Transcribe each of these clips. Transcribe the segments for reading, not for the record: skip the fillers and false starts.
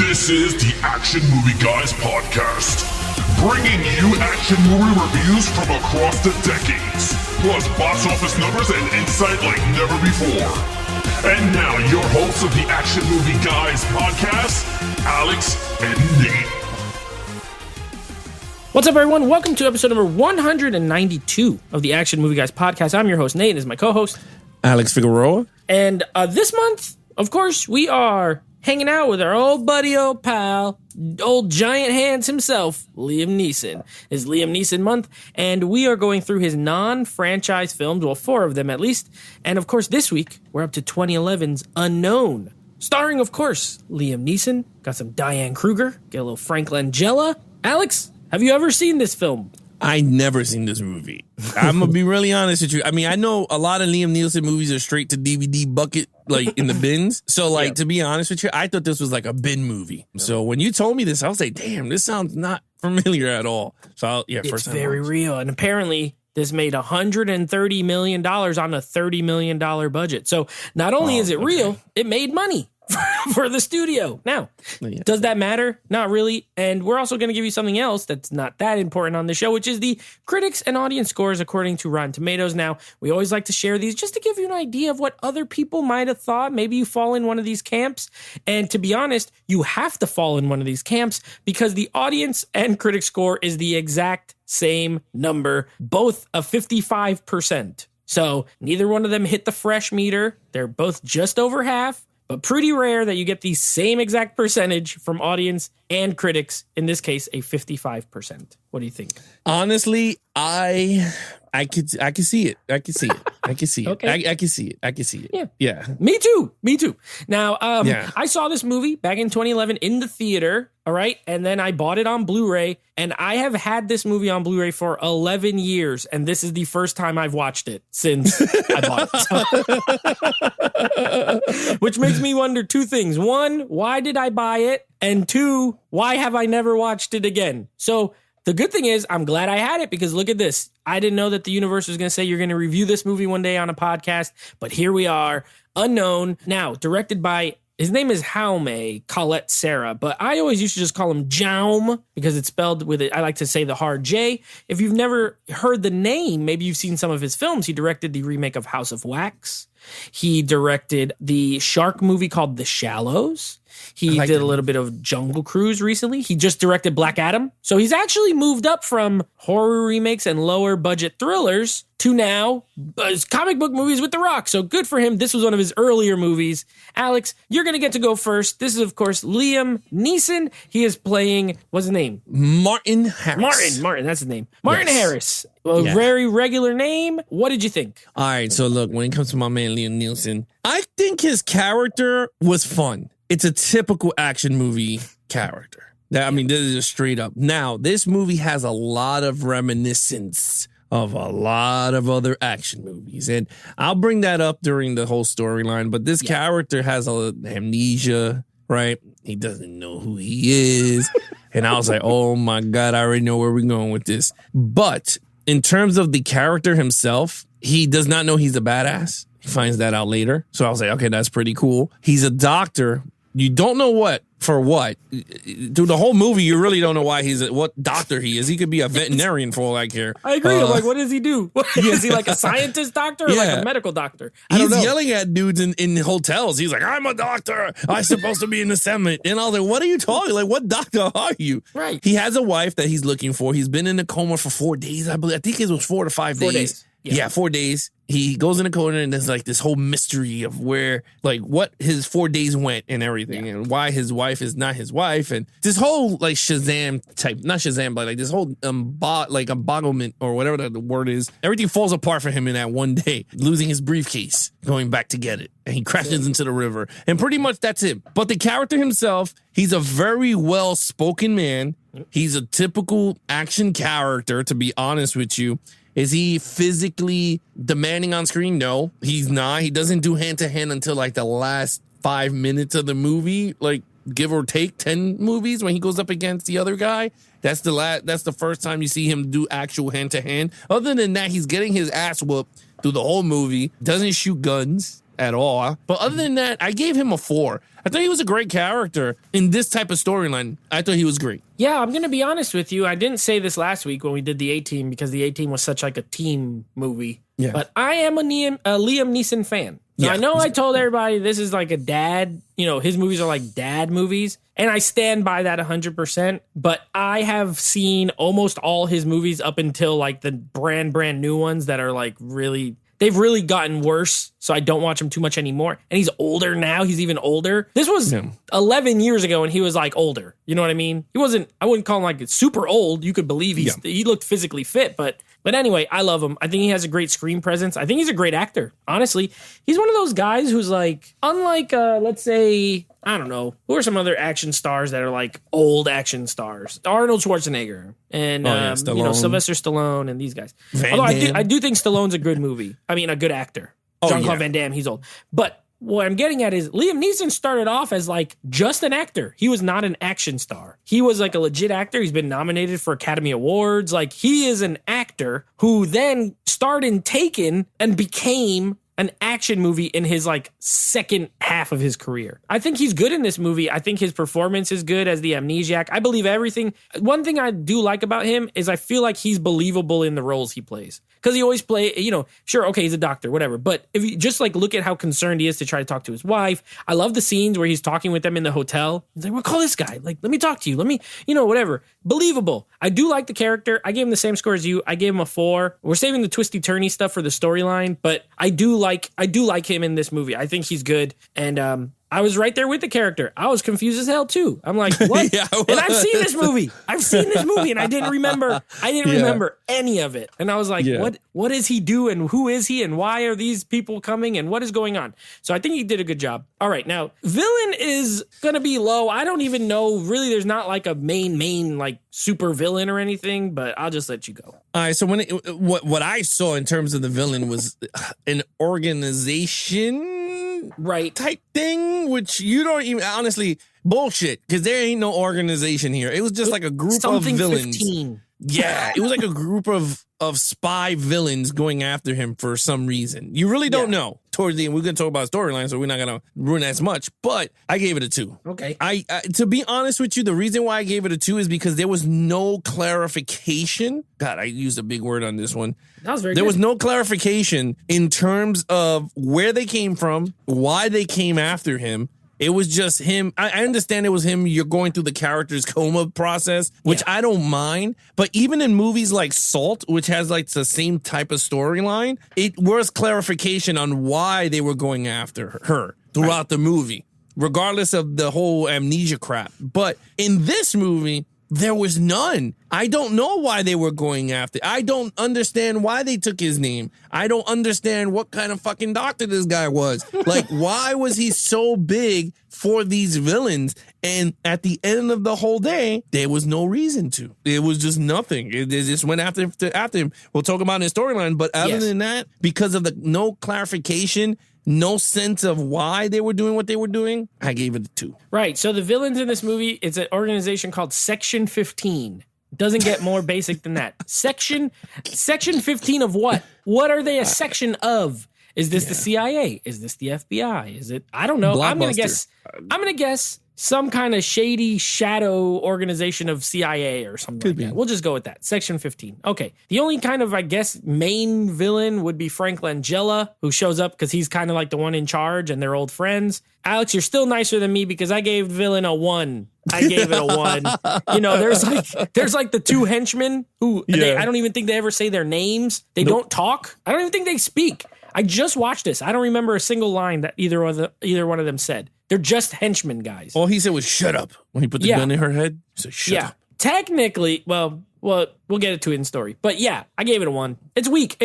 This is the Action Movie Guys podcast, bringing you action movie reviews from across the decades, plus box office numbers and insight like never before. And now, your hosts of the Action Movie Guys podcast, Alex and Nate. What's up, everyone? Welcome to episode number 192 of the Action Movie Guys podcast. I'm your host, Nate, and this is my co-host, Alex Figueroa. And this month, of course, we are hanging out with our old buddy, old pal, old giant hands himself, Liam Neeson. It's Liam Neeson month, and we are going through his non-franchise films, well, 4 of them at least. And of course, this week, we're up to 2011's Unknown, starring, of course, Liam Neeson. Got some Diane Kruger, get a little Frank Langella. Alex, have you ever seen this film? I never seen this movie. I'm gonna be really honest with you. I mean, I know a lot of Liam Neeson movies are straight to DVD bucket, like in the bins. So, like, to be honest with you, I thought this was like a bin movie. So when you told me this, I was like, damn, this sounds not familiar at all. So, It's first time very real. And apparently, this made $130 million on a $30 million budget. So not only is it real, it made money for the studio. Now, does that matter? Not really. And we're also going to give you something else that's not that important on the show, which is the critics and audience scores according to Rotten Tomatoes. Now, we always like to share these just to give you an idea of what other people might have thought. Maybe you fall in one of these camps. And to be honest, you have to fall in one of these camps because the audience and critic score is the exact same number, both of 55%. So neither one of them hit the fresh meter. They're both just over half. But pretty rare that you get the same exact percentage from audience and critics. In this case, a 55%. What do you think? Honestly, I could see it. I can see it. I can see it. Okay. I can see it. I can see it. Yeah. Me too. Now, I saw this movie back in 2011 in the theater. All right. And then I bought it on Blu-ray, and I have had this movie on Blu-ray for 11 years. And this is the first time I've watched it since I bought it. Which makes me wonder 2 things. 1, why did I buy it? And 2, why have I never watched it again? So the good thing is I'm glad I had it because look at this. I didn't know that the universe was going to say you're going to review this movie one day on a podcast, but here we are. Unknown. Now, directed by, his name is Jaume Collet-Serra, but I always used to just call him Jaume because it's spelled with it. I like to say the hard J. If you've never heard the name, maybe you've seen some of his films. He directed the remake of House of Wax. He directed the shark movie called The Shallows. He did a little bit of Jungle Cruise recently. He just directed Black Adam. So he's actually moved up from horror remakes and lower budget thrillers to now comic book movies with The Rock. So good for him. This was one of his earlier movies. Alex, you're going to get to go first. This is, of course, Liam Neeson. He is playing, what's his name? Martin Harris. Martin, that's his name. Martin Harris. A very regular name. What did you think? All right, so look, when it comes to my man Liam Neeson, I think his character was fun. It's a typical action movie character. I mean, this is just straight up. Now, this movie has a lot of reminiscence of a lot of other action movies. And I'll bring that up during the whole storyline. But this character has amnesia, right? He doesn't know who he is. And I was like, oh my God, I already know where we're going with this. But in terms of the character himself, he does not know he's a badass. He finds that out later. So I was like, okay, that's pretty cool. He's a doctor. You don't know what. Through the whole movie, you really don't know what doctor he is. He could be a veterinarian for all I care. I agree. I'm like, what does he do? Is he like a scientist doctor or like a medical doctor? He's yelling at dudes in hotels. He's like, I'm a doctor. I'm supposed to be in the Senate. And I was like, what are you talking? Like, what doctor are you? Right. He has a wife that he's looking for. He's been in a coma for 4 days, I believe. I think it was 4 to 5 days. 4 days. Yeah, 4 days. He goes in the corner and there's like this whole mystery of where, like, what his 4 days went and everything and why his wife is not his wife. And this whole like Shazam type, not Shazam, but like this whole embogglement or whatever the word is. Everything falls apart for him in that one day, losing his briefcase, going back to get it. And he crashes into the river. And pretty much that's it. But the character himself, he's a very well-spoken man. He's a typical action character, to be honest with you. Is he physically demanding on screen? No, he's not. He doesn't do hand-to-hand until like the last 5 minutes of the movie, like give or take 10 movies when he goes up against the other guy. That's the first time you see him do actual hand-to-hand. Other than that, he's getting his ass whooped through the whole movie. Doesn't shoot guns. at all. But other than that, I gave him a 4. I thought he was a great character in this type of storyline. I thought he was great. Yeah, I'm going to be honest with you. I didn't say this last week when we did the A-Team because the A-Team was such like a team movie. Yeah. But I am a Liam Neeson fan. So Yeah. I know I told everybody this is like a dad, his movies are like dad movies. And I stand by that 100%. But I have seen almost all his movies up until like the brand new ones that are like really... They've really gotten worse, so I don't watch him too much anymore. And he's older now. He's even older. This was 11 years ago, and he was like older. You know what I mean? He wasn't. I wouldn't call him like super old. You could believe he looked physically fit, but anyway, I love him. I think he has a great screen presence. I think he's a great actor. Honestly, he's one of those guys who's like, unlike let's say, I don't know, who are some other action stars that are like old action stars? Arnold Schwarzenegger and Sylvester Stallone and these guys. Although I do think Stallone's a good a good actor. Jean-Claude Van Damme, he's old. But what I'm getting at is Liam Neeson started off as like just an actor. He was not an action star. He was like a legit actor. He's been nominated for Academy Awards. Like he is an actor who then starred in Taken and became an action movie in his like second half of his career. I think he's good in this movie. I think his performance is good as the amnesiac. I believe everything. One thing I do like about him is I feel like he's believable in the roles he plays. Because he always sure, okay, he's a doctor, whatever. But if you just like look at how concerned he is to try to talk to his wife. I love the scenes where he's talking with them in the hotel. He's like, well, call this guy. Like, let me talk to you. Let me, whatever. Believable. I do like the character. I gave him the same score as you. I gave him a 4. We're saving the twisty turny stuff for the storyline, but I do like him in this movie. I think he's good. And I was right there with the character. I was confused as hell too. I'm like, what? And I've seen this movie. And I didn't remember. Remember any of it. And I was like, what is he doing? Who is he? And why are these people coming? And what is going on? So I think he did a good job. All right. Now, villain is going to be low. I don't even know. Really, there's not like a main like super villain or anything, but I'll just let you go. All right. So what I saw in terms of the villain was an organization type thing, which you don't even honestly bullshit, because there ain't no organization here. It was just like a group of villains. 15. Yeah, it was like a group of spy villains going after him for some reason. You really don't know. Towards the end, we're going to talk about storyline, so we're not going to ruin as much, but I gave it a 2. Okay. I to be honest with you, the reason why I gave it a 2 is because there was no clarification. God, I used a big word on this one. That was very There good. was no clarification in terms of where they came from, why they came after him. It was just him. I understand it was him. You're going through the character's coma process, which I don't mind. But even in movies like Salt, which has like the same type of storyline, it was clarification on why they were going after her throughout the movie, regardless of the whole amnesia crap. But in this movie, there was none. I don't know why they were going after. I don't understand why they took his name. I don't understand what kind of fucking doctor this guy was. Like, why was he so big for these villains? And at the end of the whole day, there was no reason to. It was just nothing. It just went after him. We'll talk about his storyline. But other than that, because of the no clarification, no sense of why they were doing what they were doing, I gave it a 2. Right. So the villains in this movie, it's an organization called Section 15. Doesn't get more basic than that. Section 15 of what? What are they a section of? Is this the CIA? Is this the FBI? Is it? I don't know. I'm gonna guess some kind of shady shadow organization of CIA or something like that. We'll just go with that. Section 15. Okay. The only kind of, I guess, main villain would be Frank Langella, who shows up because he's kind of like the one in charge and they're old friends. Alex, you're still nicer than me because I gave villain a 1. I gave it a 1. There's like the 2 henchmen who I don't even think they ever say their names. They don't talk. I don't even think they speak. I just watched this. I don't remember a single line that either one of them said. They're just henchmen, guys. All he said was "shut up" when he put the gun in her head. He said, "Shut up." Technically, well, we'll get to it in story. But yeah, I gave it a 1. It's weak.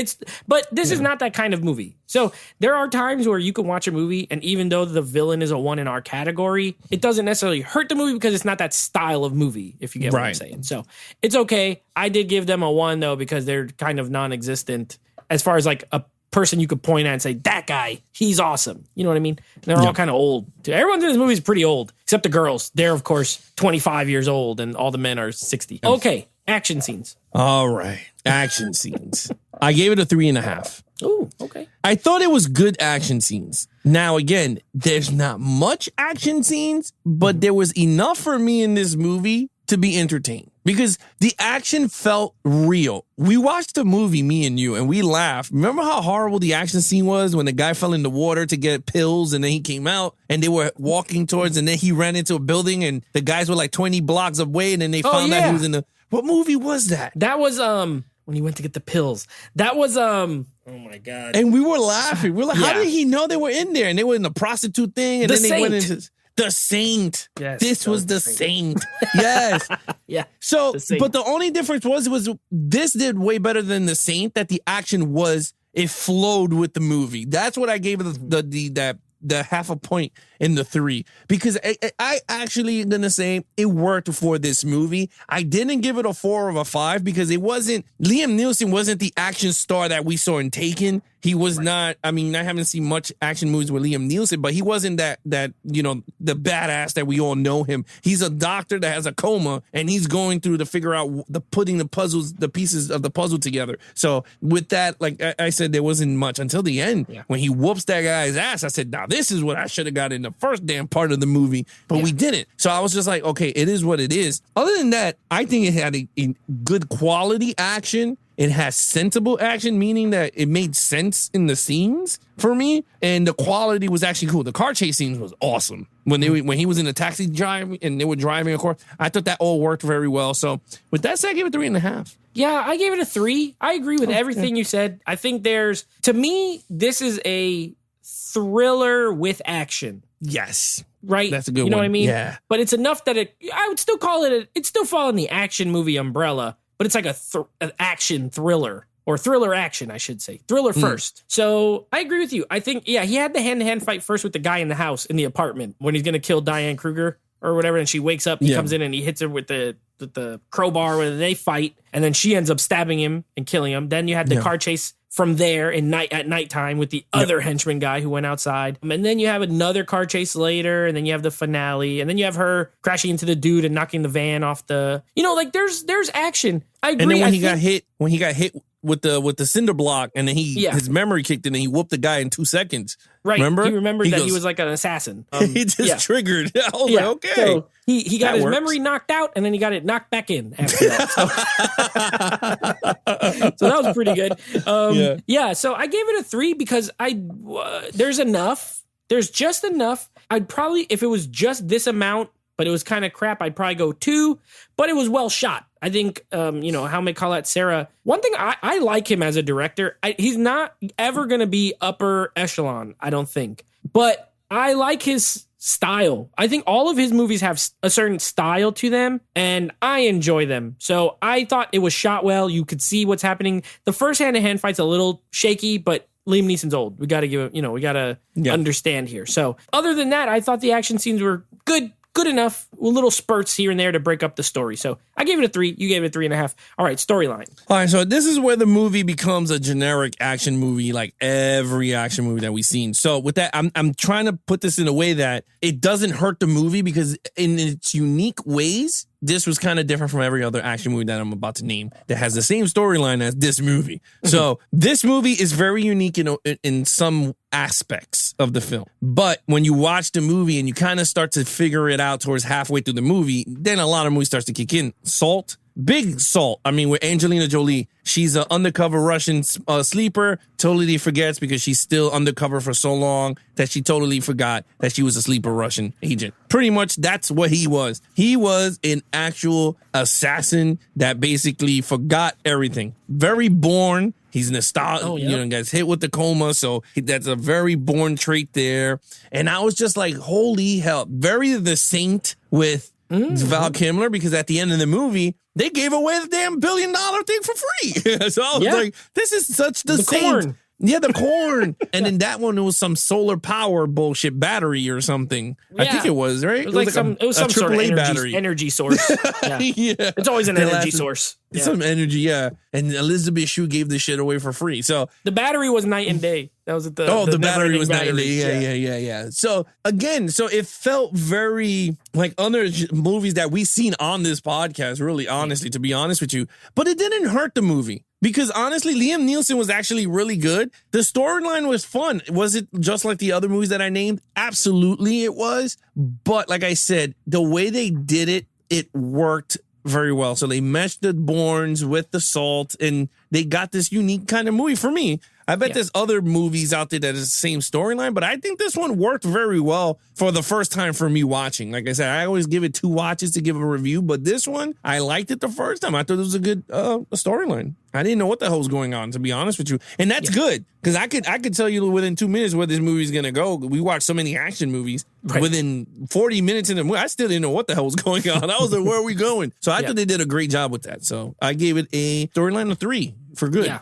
But this is not that kind of movie. So there are times where you can watch a movie, and even though the villain is a 1 in our category, it doesn't necessarily hurt the movie because it's not that style of movie, if you get what I'm saying. So it's okay. I did give them a 1, though, because they're kind of non-existent as far as like a person you could point at and say, that guy, he's awesome. You know what I mean? They're all kind of old. Everyone in this movie is pretty old, except the girls. They're, of course, 25 years old, and all the men are 60. Okay, action scenes. All right, action scenes. I gave it a 3.5. Ooh, okay. I thought it was good action scenes. Now, again, there's not much action scenes, but there was enough for me in this movie to be entertained because the action felt real. We watched the movie, me and you, and we laughed. Remember how horrible the action scene was when the guy fell in the water to get pills and then he came out and they were walking towards and then he ran into a building and the guys were like 20 blocks away and then they found out he was in the... What movie was that? That was when he went to get the pills. That was oh my God. And we were laughing. We were like, how did he know they were in there? And they were in the prostitute thing and then they went into... The Saint. Yes, this was the Saint. Yes. Yeah. So, but the only difference was this did way better than the Saint. That the action it flowed with the movie. That's what I gave it the half a point in the 3 because I actually gonna say it worked for this movie. I didn't give it a 4 or a 5 because it wasn't Liam Neeson wasn't the action star that we saw in Taken. He was not. I mean, I haven't seen much action movies with Liam Neeson, but he wasn't that the badass that we all know him. He's a doctor that has a coma and he's going through to figure out putting the pieces of the puzzle together. So with that, like I said, there wasn't much until the end when he whoops that guy's ass. I said, now this is what I should have got in the first damn part of the movie, but we didn't. So I was just like, okay, it is what it is. Other than that, I think it had a good quality action. It has sensible action, meaning that it made sense in the scenes for me, and the quality was actually cool. The car chase scenes was awesome. When he was in the taxi driving and they were driving a car, I thought that all worked very well. So with that said, I gave it 3.5. Yeah, I gave it a 3. I agree with everything you said. I think to me, this is a thriller with action. Yes. Right? That's a good one. You know what I mean? Yeah. But it's enough that I would still call it, it still fall in the action movie umbrella, but it's like an action thriller. Or thriller action, I should say. Thriller first. So I agree with you. I think, he had the hand-to-hand fight first with the guy in the house, in the apartment, when he's going to kill Diane Kruger or whatever, and she wakes up, he comes in and he hits her with the crowbar, and they fight, and then she ends up stabbing him and killing him. Then you had the car chase from there at nighttime with the other henchman guy who went outside. And then you have another car chase later, and then you have the finale, and then you have her crashing into the dude and knocking the van off the... there's action. I agree. And then when he got hit with the cinder block, and then his memory kicked in and he whooped the guy in 2 seconds. Right. Remember? He remembered he was like an assassin. He just triggered. I was like, okay. So he got his memory knocked out, and then he got it knocked back in after that. So that was pretty good. So I gave it a 3 because there's enough. There's just enough. I'd probably, if it was just this amount, but it was kind of crap, I'd probably go 2, but it was well shot. I think, How May Call That Sarah. One thing, I like him as a director. He's not ever going to be upper echelon, I don't think. But I like his style. I think all of his movies have a certain style to them, and I enjoy them. So I thought it was shot well. You could see what's happening. The first hand-to-hand fight's a little shaky, but Liam Neeson's old. We got to give him, we got to understand here. So other than that, I thought the action scenes were good enough, little spurts here and there to break up the story. So I gave it a 3. You gave it a 3.5. All right, storyline. All right, so this is where the movie becomes a generic action movie, like every action movie that we've seen. So with that, I'm trying to put this in a way that it doesn't hurt the movie because in its unique ways, this was kind of different from every other action movie that I'm about to name that has the same storyline as this movie. So this movie is very unique in some aspects of the film. But when you watch the movie and you kind of start to figure it out towards halfway through the movie, then a lot of movies starts to kick in. Salt. Big Salt. I mean, with Angelina Jolie, she's an undercover Russian sleeper, totally forgets because she's still undercover for so long that she totally forgot that she was a sleeper Russian agent. Pretty much that's what he was. He was an actual assassin that basically forgot everything. Very born. He's nostalgic, gets hit with the coma. So that's a very born trait there. And I was just like, holy hell. Very The Saint with Val Kilmer, because at the end of the movie, they gave away the damn $1 billion thing for free. So I was like, this is such the Saint. Corn. Yeah, the corn. And then that one, it was some solar power bullshit battery or something. Yeah. I think it was, right? It was some sort of energy source. Yeah. It's always an energy source. Yeah. Some energy, yeah. And Elizabeth Shue gave this shit away for free. So the battery was night and day. That was the battery was night and day. Yeah. So again, it felt very like other movies that we've seen on this podcast, really honestly, to be honest with you. But it didn't hurt the movie. Because honestly, Liam Neeson was actually really good. The storyline was fun. Was it just like the other movies that I named? Absolutely it was. But like I said, the way they did it, it worked very well. So they meshed the Bournes with the Salt, and they got this unique kind of movie for me. I bet there's other movies out there that is the same storyline, but I think this one worked very well for the first time for me watching. Like I said, I always give it 2 watches to give a review, but this one, I liked it the first time. I thought it was a good storyline. I didn't know what the hell was going on, to be honest with you. And that's good, because I could tell you within 2 minutes where this movie is going to go. We watched so many action movies. Right. Within 40 minutes in the movie, I still didn't know what the hell was going on. I was like, where are we going? So I thought they did a great job with that. So I gave it a storyline of 3 for good. Yeah.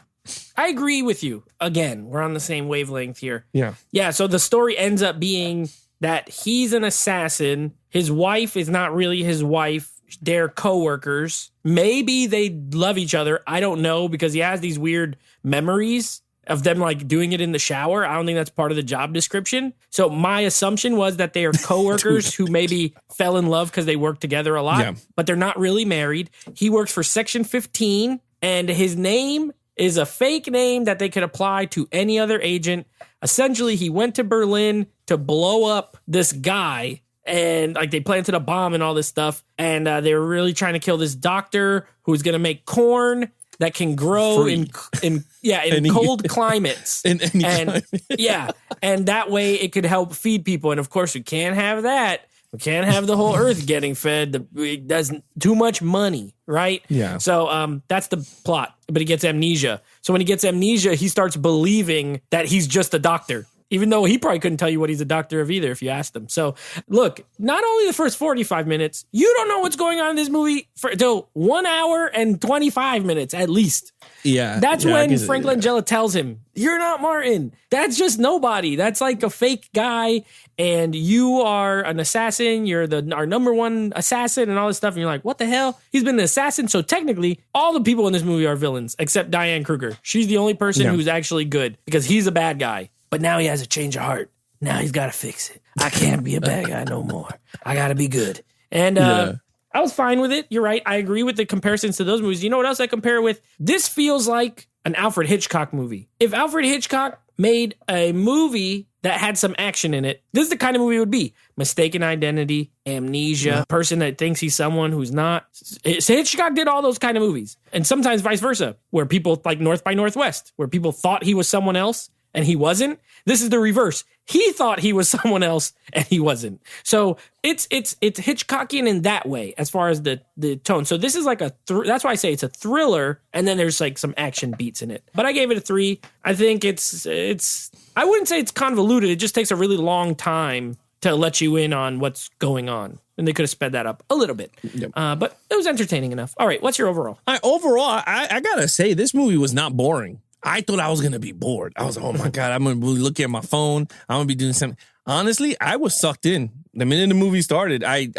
I agree with you. Again, we're on the same wavelength here. Yeah. Yeah, so the story ends up being that he's an assassin. His wife is not really his wife. They're coworkers. Maybe they love each other. I don't know, because he has these weird memories of them like doing it in the shower. I don't think that's part of the job description. So my assumption was that they are coworkers who maybe fell in love because they work together a lot, but they're not really married. He works for Section 15, and his name is a fake name that they could apply to any other agent. Essentially, he went to Berlin to blow up this guy, and like they planted a bomb and all this stuff. And they were really trying to kill this doctor who's going to make corn that can grow in cold climates. In any climate. Yeah. And that way it could help feed people. And of course, we can't have that. We can't have the whole earth getting fed. It doesn't too much money, right? Yeah. So that's the plot. But he gets amnesia. So when he gets amnesia, he starts believing that he's just a doctor, even though he probably couldn't tell you what he's a doctor of either if you asked him. So look, not only the first 45 minutes, you don't know what's going on in this movie until 1 hour and 25 minutes at least. Yeah. That's when Frank Langella tells him, "You're not Martin. That's just nobody. That's like a fake guy. And you are an assassin. You're our number one assassin," and all this stuff. And you're like, what the hell? He's been an assassin. So technically, all the people in this movie are villains except Diane Kruger. She's the only person who's actually good because he's a bad guy. But now he has a change of heart. Now he's got to fix it. I can't be a bad guy no more. I got to be good. And I was fine with it. You're right. I agree with the comparisons to those movies. You know what else I compare it with? This feels like an Alfred Hitchcock movie. If Alfred Hitchcock made a movie that had some action in it, this is the kind of movie it would be. Mistaken identity, amnesia, person that thinks he's someone who's not. Hitchcock did all those kind of movies. And sometimes vice versa, where people like North by Northwest, where people thought he was someone else and he wasn't. This is the reverse. He thought he was someone else and he wasn't. So it's Hitchcockian in that way as far as the tone. So this is like that's why I say it's a thriller, and then there's like some action beats in it. But I gave it a 3. I think it's I wouldn't say it's convoluted. It just takes a really long time to let you in on what's going on. And they could have sped that up a little bit. Yep. But it was entertaining enough. All right, what's your overall? I gotta say, this movie was not boring. I thought I was going to be bored. I was like, oh my God, I'm going to be looking at my phone. I'm going to be doing something. Honestly, I was sucked in. The minute the movie started, I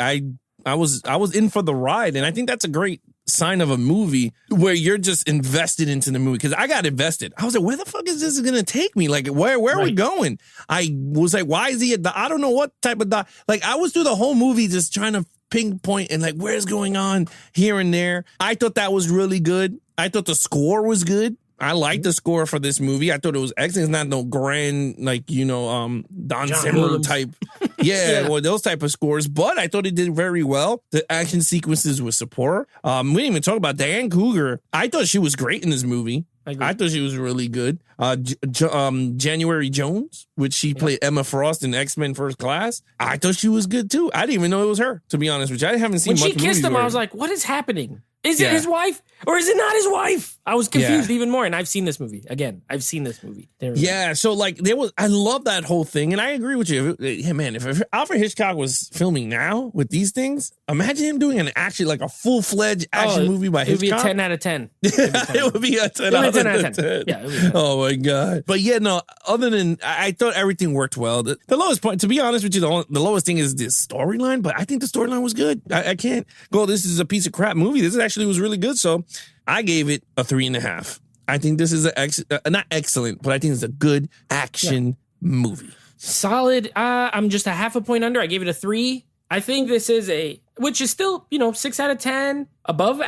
was in for the ride. And I think that's a great sign of a movie where you're just invested into the movie. Because I got invested. I was like, where the fuck is this going to take me? Like, where are we going? I was like, why is he I don't know what type of like, I was through the whole movie just trying to pinpoint and like, where's going on here and there. I thought that was really good. I thought the score was good. I like the score for this movie. I thought it was excellent. It's not no grand, like, Don Zimmer type. Or those type of scores. But I thought it did very well. The action sequences were superb. We didn't even talk about Diane Kruger. I thought she was great in this movie. I thought she was really good. January Jones, which she played Emma Frost in X-Men First Class. I thought she was good too. I didn't even know it was her, to be honest with you. I haven't seen much When she kissed him, I was like, what is happening? Is it his wife or is it not his wife? I was confused even more. And I've seen this movie. Again, I've seen this movie. So like I love that whole thing. And I agree with you. Yeah, man, if Alfred Hitchcock was filming now with these things, imagine him doing like a full-fledged action movie by Hitchcock. It would be a 10 out of 10. It would be a 10 out of 10. Yeah. Oh my God. But yeah, no, other than, I thought everything worked well. The lowest point, to be honest with you, the lowest thing is this storyline, but I think the storyline was good. I can't go, this is a piece of crap movie. This actually was really good. So I gave it a 3.5. I think this is not excellent, but I think it's a good action movie. Solid. I'm just a half a point under. I gave it a 3. I think this is which is still, 6 out of 10, above,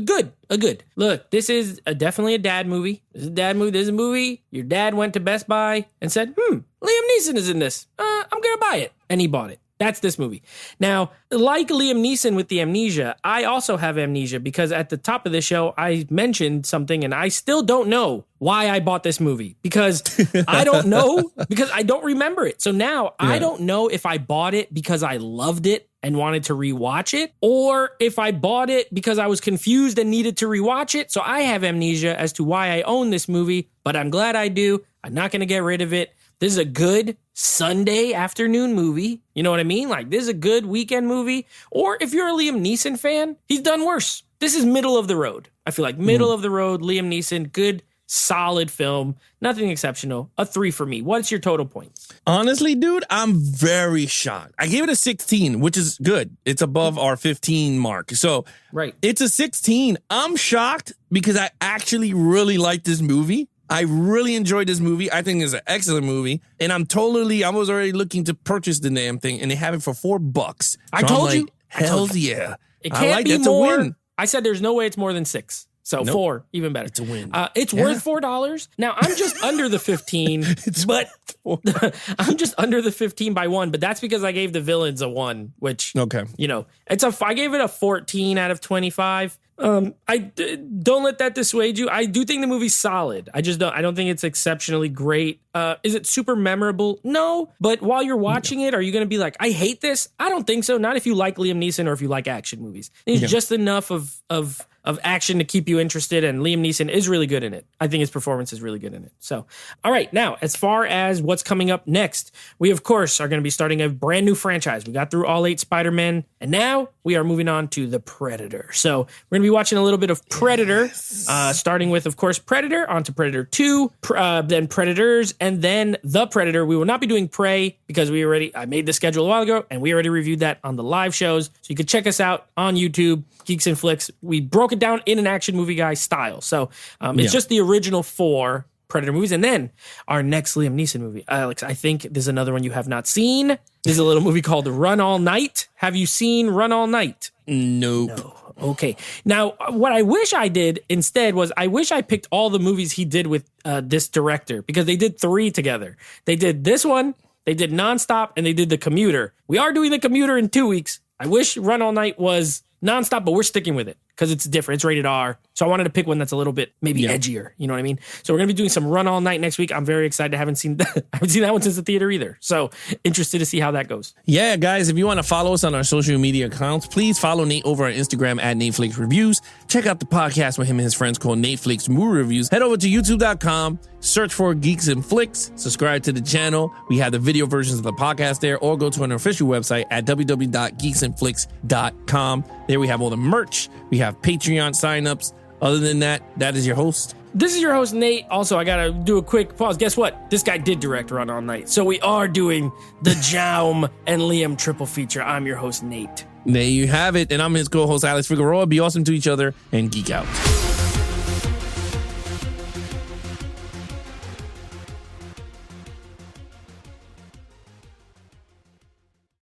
good, a good. Look, this is definitely a dad movie. This is a dad movie. This is a movie. Your dad went to Best Buy and said, Liam Neeson is in this. I'm going to buy it. And he bought it. That's this movie. Now, like Liam Neeson with the amnesia, I also have amnesia because at the top of the show, I mentioned something and I still don't know why I bought this movie because I don't know, because I don't remember it. So now I don't know if I bought it because I loved it and wanted to rewatch it, or if I bought it because I was confused and needed to rewatch it. So I have amnesia as to why I own this movie, but I'm glad I do. I'm not going to get rid of it. This is a good Sunday afternoon movie. You know what I mean? Like, this is a good weekend movie. Or if you're a Liam Neeson fan, he's done worse. This is middle of the road. I feel like middle of the road, Liam Neeson, good, solid film. Nothing exceptional. A 3 for me. What's your total points? Honestly, dude, I'm very shocked. I gave it a 16, which is good. It's above our 15 mark. So Right. It's a 16. I'm shocked because I actually really like this movie. I really enjoyed this movie. I think it's an excellent movie. And I was already looking to purchase the damn thing, and they have it for $4. I told you. Hell yeah. It can't be that's more. a win. I said there's no way it's more than 6. So Nope. 4, even better. It's a win. It's worth $4. Now, I'm just under the 15, but I'm just under the 15 by 1, but that's because I gave the villains a 1, which, Okay. I gave it a 14 out of 25. Don't let that dissuade you. I do think the movie's solid. I don't think it's exceptionally great. Is it super memorable? No. But while you're watching it, are you going to be like, I hate this? I don't think so. Not if you like Liam Neeson or if you like action movies. It's just enough of action to keep you interested, and Liam Neeson is really good in it. I think his performance is really good in it. So, all right, now, as far as what's coming up next, we, of course, are going to be starting a brand new franchise. We got through all 8 Spider-Men, and now we are moving on to The Predator. So, we're going to be watching a little bit of Predator, starting with, of course, Predator, onto Predator 2, then Predators, and then The Predator. We will not be doing Prey because I made the schedule a while ago, and we already reviewed that on the live shows. So, you can check us out on YouTube, Geeks and Flicks. We broke it down in an action movie guy style. So it's just the original 4 Predator movies. And then our next Liam Neeson movie. Alex, I think there's another one you have not seen. There's a little movie called Run All Night. Have you seen Run All Night? Nope. No. Okay. Now, what I wish I did instead was I wish I picked all the movies he did with this director, because they did 3 together. They did this one, they did Nonstop, and they did The Commuter. We are doing The Commuter in 2 weeks. I wish Run All Night was Nonstop, but we're sticking with it because it's different. It's rated R. So I wanted to pick one that's a little bit maybe edgier. You know what I mean? So we're going to be doing some Run All Night next week. I'm very excited. I haven't seen that one since the theater either. So interested to see how that goes. Yeah, guys, if you want to follow us on our social media accounts, please follow Nate over on Instagram at Netflix Reviews. Check out the podcast with him and his friends called Netflix Movie Reviews. Head over to youtube.com, search for Geeks and Flicks, subscribe to the channel. We have the video versions of the podcast there, or go to our official website at www.geeksandflicks.com. There we have all the merch. We have Patreon signups. Other than that, that is your host. This is your host, Nate. Also, I got to do a quick pause. Guess what? This guy did direct Run All Night. So we are doing the Jaum and Liam triple feature. I'm your host, Nate. There you have it. And I'm his co-host, Alex Figueroa. Be awesome to each other and geek out.